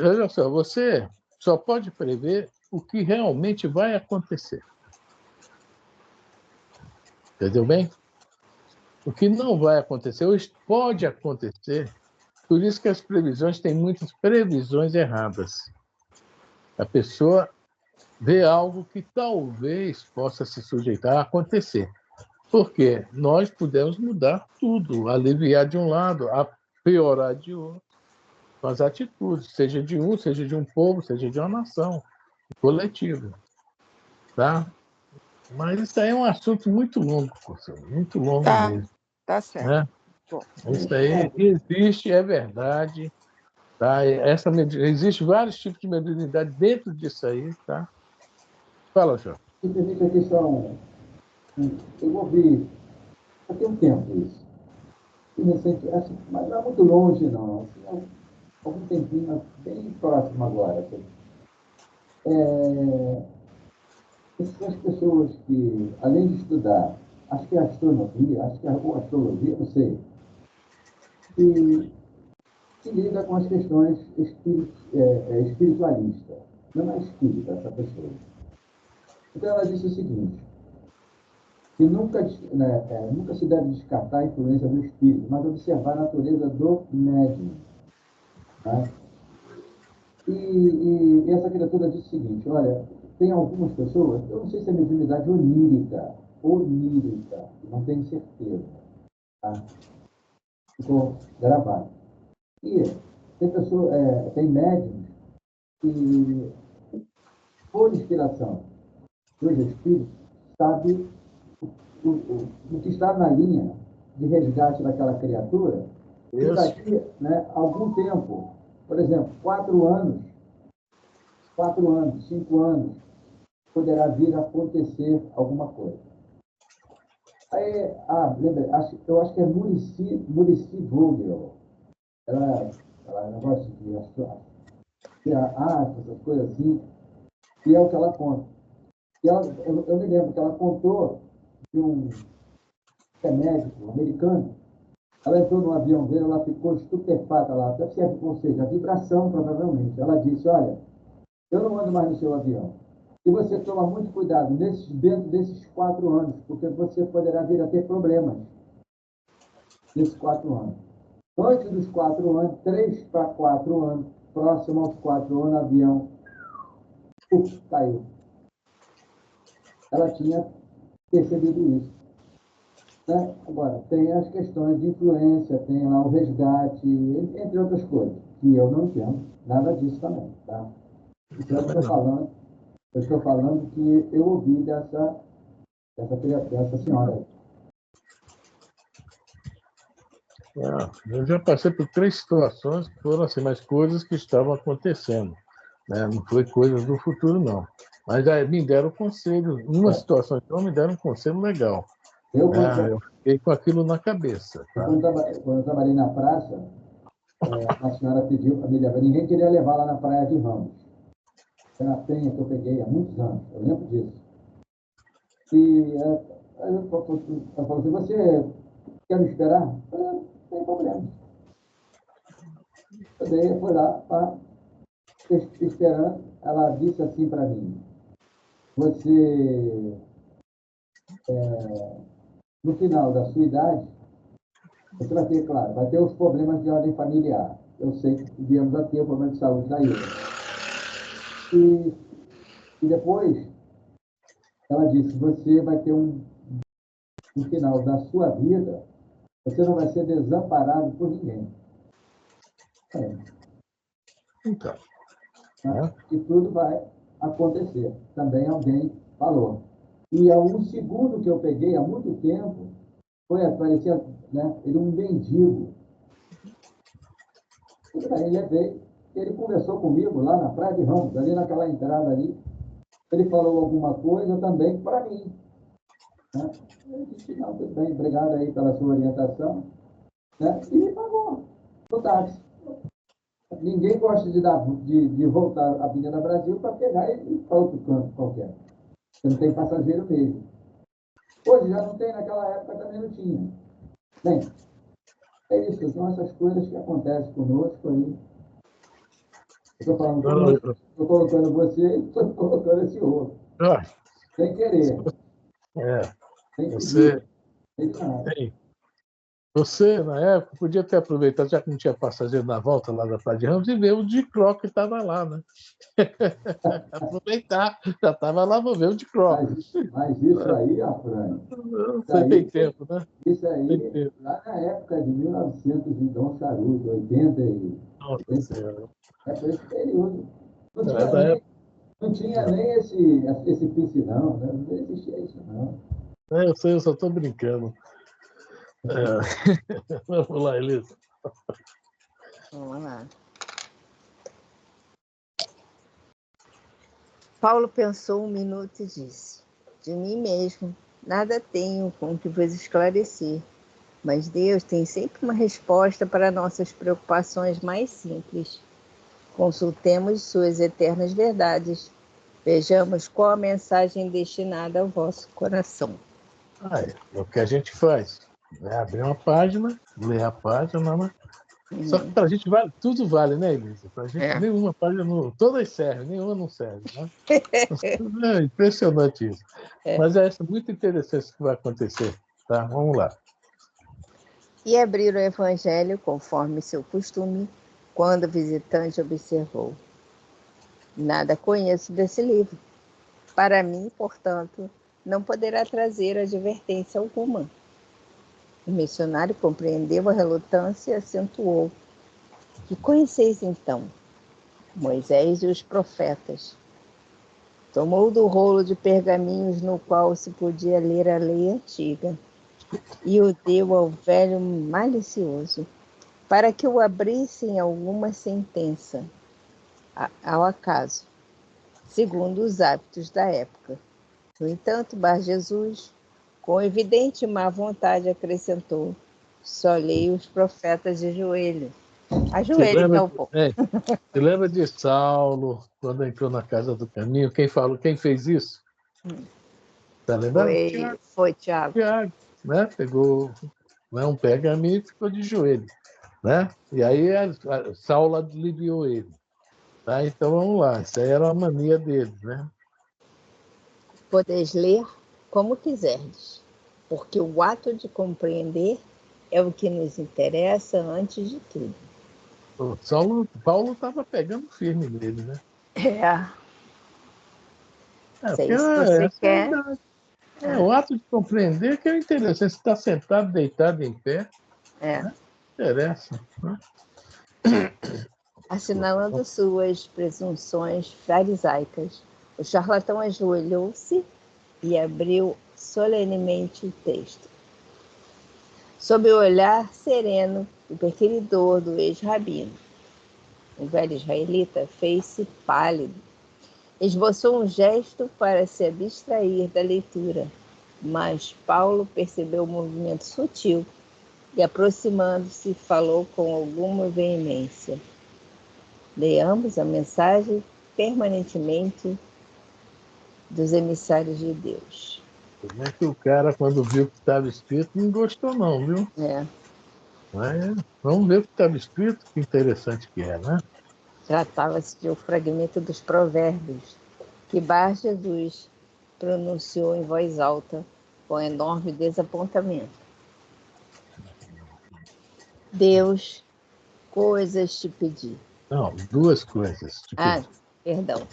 Olha só, você só pode prever o que realmente vai acontecer. Entendeu bem? O que não vai acontecer, ou pode acontecer. Por isso que as previsões têm muitas previsões erradas. A pessoa vê algo que talvez possa se sujeitar a acontecer. Porque nós podemos mudar tudo, aliviar de um lado, a piorar de outro, com as atitudes, seja de um, seja de um povo, seja de uma nação, coletivo. Tá? Mas isso aí é um assunto muito longo, professor, muito longo Tá, mesmo. tá certo. Né? Bom, Isso aí existe, é verdade. Tá? Existe vários tipos de mediunidade dentro disso aí. Tá? Fala, João. Me permite aqui só eu ouvi há tem um tempo isso. E recente, mas não é muito longe, não. Assim, algum tempinho, bem próximo agora. Assim. Essas pessoas que, além de estudar, acho que é astronomia, ou astrologia, não sei, que se lida com as questões espiritualistas. Não é espírita essa pessoa. Então ela disse o seguinte, que nunca se deve descartar a influência do espírito, mas observar a natureza do médium. Né? E essa criatura disse o seguinte, olha, tem algumas pessoas, eu não sei se é mediunidade onírica, não tenho certeza. Tá? Ficou gravado. E tem médiums que, por inspiração dos espíritos, sabe o que está na linha de resgate daquela criatura e Isso. daqui, né, algum tempo, por exemplo, 4 anos, 4 anos, 5 anos, poderá vir a acontecer alguma coisa. Aí, lembra, eu acho que é Muricy Vogel. Ela é um negócio de arte, essas coisas assim, e é o que ela conta. E eu me lembro que ela contou de um médico americano. Ela entrou no avião dele, ela ficou estupefata lá, deve ser, ou seja, a vibração, provavelmente. Ela disse, olha, eu não ando mais no seu avião. E você toma muito cuidado dentro desses 4 anos, porque você poderá vir a ter problemas nesses 4 anos. Antes dos 4 anos, 3 para 4 anos, próximo aos 4 anos, o avião caiu. Ela tinha percebido isso. Né? Agora, tem as questões de influência, tem lá o resgate, entre outras coisas, que eu não entendo nada disso também. Tá? Isso eu estou falando que eu ouvi dessa senhora aí. Eu já passei por 3 situações que foram assim, mas coisas que estavam acontecendo. Né? Não foi coisas do futuro, não. Mas aí me deram conselho. Numa situação, então, me deram um conselho legal. Eu fiquei com aquilo na cabeça. Tá? Quando eu trabalhei na praça, a senhora pediu para me levar. Ninguém queria levar lá na Praia de Ramos. Era a penha que eu peguei há muitos anos. Eu lembro disso. E ela falou assim, você quer me esperar? Eu falei, não tem problema. Eu fui lá, esperando. Ela disse assim para mim, você, no final da sua idade, você vai ter, claro, vai ter os problemas de ordem familiar. Eu sei que viemos a ter o problema de saúde da Ilha. E depois, ela disse, você vai ter no final da sua vida, você não vai ser desamparado por ninguém. Então, Tá? E tudo vai acontecer. Também alguém falou. E um segundo que eu peguei há muito tempo, parecia, né, ele um mendigo. Ele conversou comigo lá na Praia de Ramos, ali naquela entrada ali. Ele falou alguma coisa também para mim. Né? Eu disse, não, tudo bem, obrigado aí pela sua orientação. Né? E me pagou no táxi. Ninguém gosta de voltar à Avenida Brasil para pegar e ir para outro canto qualquer. Você não tem passageiro mesmo. Hoje já não tem, naquela época também não tinha. Bem, é isso, são essas coisas que acontecem conosco aí. Estou falando, estou colocando você e estou colocando esse outro. Sem querer. Sem você, pedir. Você, na época, podia ter aproveitado, já que não tinha passageiro na volta lá da Praia de Ramos, e ver o Dicró que estava lá, né? Aproveitar, já estava lá, vou ver o Dicró. Mas isso aí, Afrânio, você tem tempo, né? Isso aí, lá na época de 1900 e Dom Charuto, 80 e... Nossa Senhora. É por esse período. Não tinha Não. nem esse piscinão, né? Não existia isso, não. Eu sei, eu só estou brincando. Vamos lá, Elisa. Vamos lá. Paulo pensou um minuto e disse, de mim mesmo, nada tenho com que vos esclarecer, mas Deus tem sempre uma resposta para nossas preocupações mais simples. Consultemos suas eternas verdades. Vejamos qual a mensagem destinada ao vosso coração. É o que a gente faz. Abrir uma página, ler a página, né? Só que para a gente tudo vale, né, Elisa? Para a gente nenhuma página, todas servem, nenhuma não serve. Né? É impressionante isso. Mas é muito interessante isso que vai acontecer. Tá? Vamos lá. E abrir o Evangelho conforme seu costume, quando o visitante observou. Nada conheço desse livro. Para mim, portanto, não poderá trazer advertência alguma. O missionário compreendeu a relutância e acentuou. Que conheceis então? Moisés e os profetas. Tomou do rolo de pergaminhos no qual se podia ler a lei antiga e o deu ao velho malicioso, para que o abrisse em alguma sentença, ao acaso. segundo os hábitos da época. No entanto, Bar Jesus, com evidente má vontade, acrescentou: só leio os profetas de joelho. Você Ajoelhe, lembra, então, pô. você lembra de Saulo, quando entrou na casa do caminho? Quem fez isso? Está lembrado? Foi Tiago. Tiago, né? Pegou, né, um pergaminho e ficou de joelho, né? E aí Saulo aliviou ele. Tá? Então vamos lá, isso aí era a mania deles, né? Podeis ler como quiserdes, porque o ato de compreender é o que nos interessa antes de tudo. Paulo estava pegando firme nele, né? Porque Sei, se você essa é a quer. idade. O ato de compreender que é interessante. Você está sentado, deitado, em pé, É, né? Interessa. Né? assinalando suas presunções farisaicas, o charlatão ajoelhou-se e abriu solenemente o texto. Sob o olhar sereno e perquiridor do ex-rabino, o velho israelita fez-se pálido. Esboçou um gesto para se abstrair da leitura, mas Paulo percebeu o movimento sutil e, aproximando-se, falou com alguma veemência. Leamos a mensagem permanentemente dos emissários de Deus. Como é que o cara, quando viu o que estava escrito, não gostou não, viu? Mas vamos ver o que estava escrito, que interessante que é, né? Tratava-se de um fragmento dos Provérbios, que Bar Jesus pronunciou em voz alta, com enorme desapontamento. Deus, coisas te pedi. Não, duas coisas. Perdão.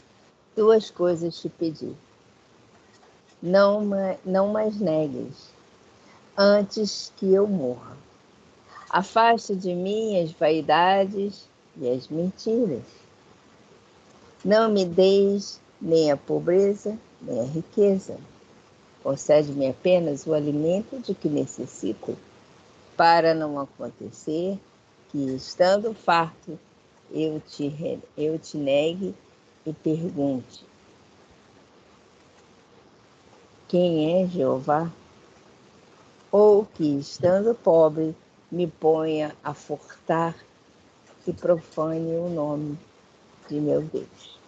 Duas coisas te pedi. Não mais negues, antes que eu morra. Afasta de mim as vaidades e as mentiras. Não me deis nem a pobreza, nem a riqueza. Concede-me apenas o alimento de que necessito, para não acontecer que, estando farto, eu te negue e pergunte: quem é Jeová? Ou que, estando pobre, me ponha a furtar e profane o nome de meu Deus.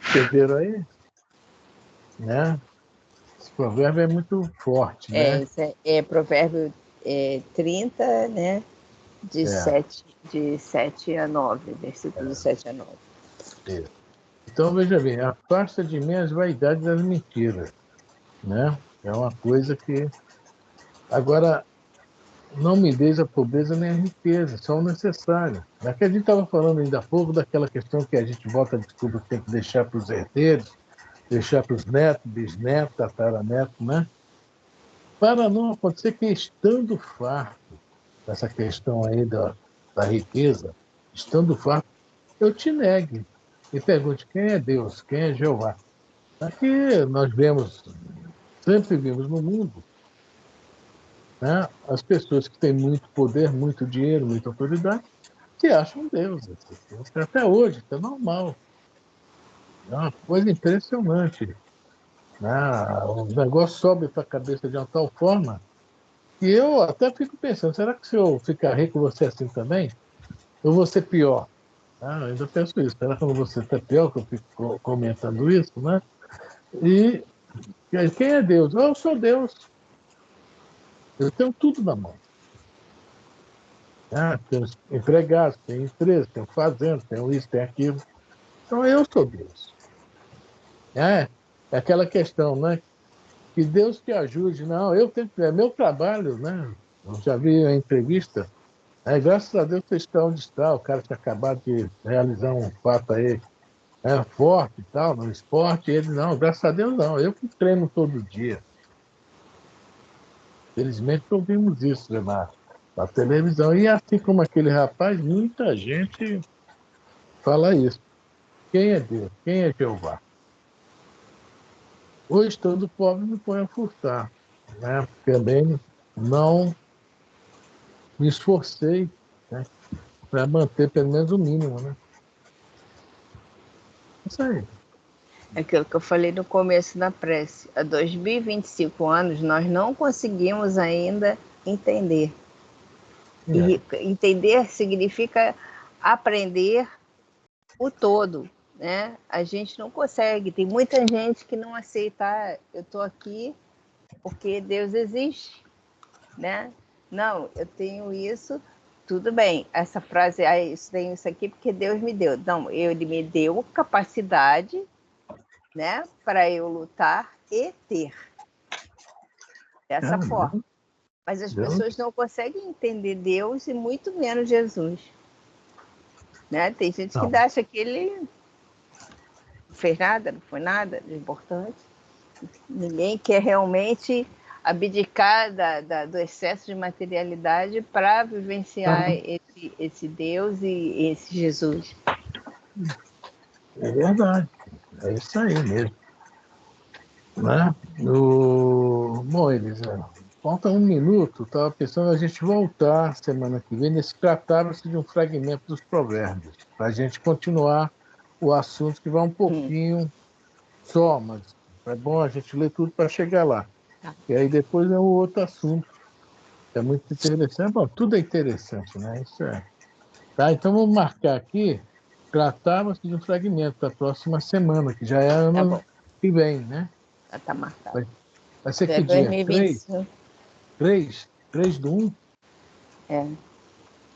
Entenderam aí? Né? Esse provérbio é muito forte, né? Isso é Provérbio 30, né? De 7 a 9, versículos de 7 a 9. Então, veja bem, afasta de mim as vaidades e as mentiras, né? É uma coisa que... Agora, não me deis a pobreza nem a riqueza, são necessárias. Daqui a gente estava falando ainda há pouco daquela questão que a gente bota a desculpa que tem que deixar para os herdeiros, deixar para os netos, bisnetos, tataranetos, né? Para não acontecer que, estando farto, essa questão aí da riqueza, estando farto, eu te negue e pergunte quem é Deus, quem é Jeová. Aqui nós sempre vimos no mundo, né, as pessoas que têm muito poder, muito dinheiro, muita autoridade, se acham deuses. Até hoje, isso é normal. É uma coisa impressionante. Né? O negócio sobe para a cabeça de uma tal forma que eu até fico pensando, será que se eu ficar rico, você é assim também? Ou vou ser pior? Eu ainda penso isso. Será que eu vou ser até pior que eu fico comentando isso, né? E quem é Deus? Eu sou Deus. Eu tenho tudo na mão. Tenho empregados, tenho empresa, tenho fazenda, tenho isso, tenho aquilo. Então eu sou Deus. É aquela questão, né? Que Deus te ajude. Não, eu tenho que... É meu trabalho, né? Eu já vi a entrevista. Graças a Deus você está onde está. O cara tinha acabado de realizar um fato aí forte e tal, no esporte. Ele, não, graças a Deus não. Eu que treino todo dia. Felizmente ouvimos isso, né, na televisão. E assim como aquele rapaz, muita gente fala isso. Quem é Deus? Quem é Jeová? Ou estando pobre, me põe a furtar. Né? Também não me esforcei, né, para manter pelo menos o mínimo. Né? Isso aí. É aquilo que eu falei no começo da prece. Há 2025 anos, nós não conseguimos ainda entender. E entender significa aprender o todo, né? A gente não consegue. Tem muita gente que não aceita, eu estou aqui porque Deus existe, né? Não, eu tenho isso, tudo bem. Essa frase, isso tem isso aqui porque Deus me deu. Não, ele me deu capacidade, né, para eu lutar e ter dessa forma. Mas as pessoas não conseguem entender Deus e muito menos Jesus, né? Tem gente que acha que ele não fez nada, não foi nada de importante. Ninguém quer realmente abdicar do excesso de materialidade para vivenciar esse Deus e esse Jesus. É verdade. É isso aí mesmo. Né? Bom, Elisa, falta um minuto. Estava pensando a gente voltar semana que vem nesse tratado-se de um fragmento dos provérbios, para a gente continuar o assunto que vai um pouquinho só, mas é bom a gente ler tudo para chegar lá. E aí depois é um outro assunto. É muito interessante. Bom, tudo é interessante, né? Isso é. Tá, então vamos marcar aqui, tratava-se de um fragmento para a próxima semana, que já é ano que vem, né? Já está marcado. Vai ser É que dia? 2025. 3 do 1? É.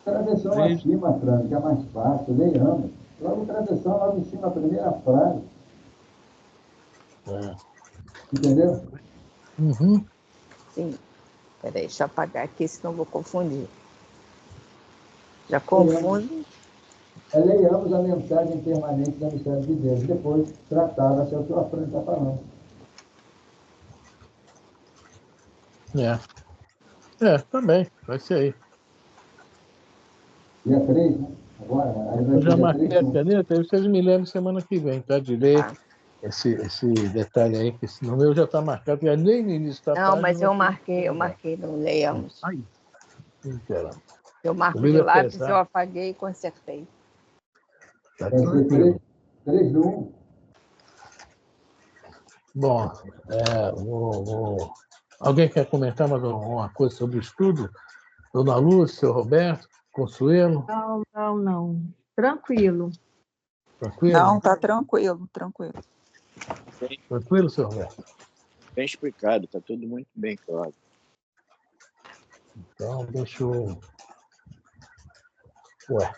Tradução acima, Fran, que é mais fácil, leiamos. Logo tradução logo em cima, a primeira frase. Entendeu? Uhum. Sim. Peraí, deixa eu apagar aqui, senão eu vou confundir. Já confundo. Leiamos a mensagem permanente da mensagem de Deus. Depois tratava-se o que a Fran está falando. Também, vai ser aí. Dia 3, né? Agora, aí vai Eu ser já dia marquei 3, a caneta, aí vocês me lembram semana que vem, tá? De ler esse detalhe aí, que senão o meu já está marcado, já nem no início da Não, página. mas eu marquei no Leamos. Aí, inteira. Eu marco O de livro é lápis, pesado. eu apaguei e consertei. Tá vai ser tranquilo. 3 do 1. Bom, alguém quer comentar mais alguma coisa sobre o estudo? Dona Lúcia, seu Roberto, Consuelo? Não. Tranquilo. Tranquilo? Não, tá tranquilo. Tranquilo, seu Roberto? Bem explicado, está tudo muito bem claro. Então, deixa eu... Ué.